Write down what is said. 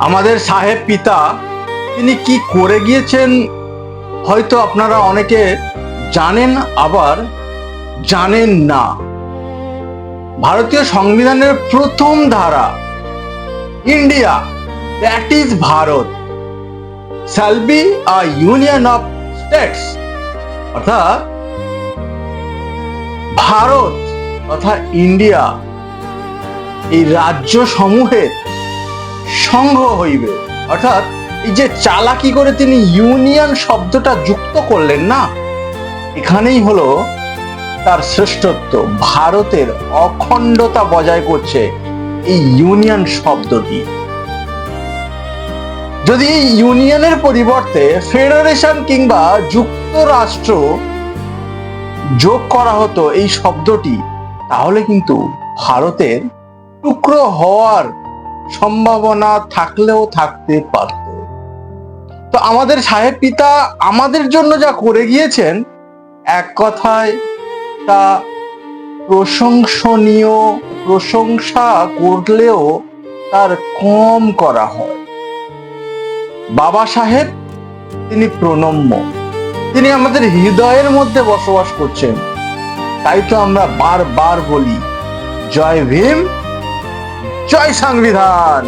আমাদের সাহেব পিতা তিনি কি করে গিয়েছেন হয়তো আপনারা অনেকে জানেন, আবার জানেন না। ভারতীয় সংবিধানের প্রথম ধারা, India that is Bharat shall be a union of states, অর্থাৎ ভারত তথা ইন্ডিয়া এই রাজ্য সমূহের সংঘ হইবে। অর্থাৎ এই যে চালাকি করে তিনি ইউনিয়ন শব্দটা যুক্ত করলেন না, এখানেই হলো তার শ্রেষ্ঠত্ব। ভারতের অখণ্ডতা বজায় করছে এই ইউনিয়ন শব্দটি। যদি এই ইউনিয়নের পরিবর্তে ফেডারেশন কিংবা যুক্তরাষ্ট্র যোগ করা হতো এই শব্দটি, তাহলে কিন্তু ভারতের টুকরো হওয়ার সম্ভাবনা থাকলেও থাকতে পারত। তো আমাদের সাহেব পিতা আমাদের জন্য যা করে গিয়েছেন, এক কথায় তা প্রশংসনীয়। প্রশংসা করলেও তার কম করা হয়। বাবা সাহেব তিনি প্রণম্য, তিনি আমাদের হৃদয়ের মধ্যে বসবাস করছেন। তাই তো আমরা বারবার বলি, জয় ভীম, জয় সংবিধান।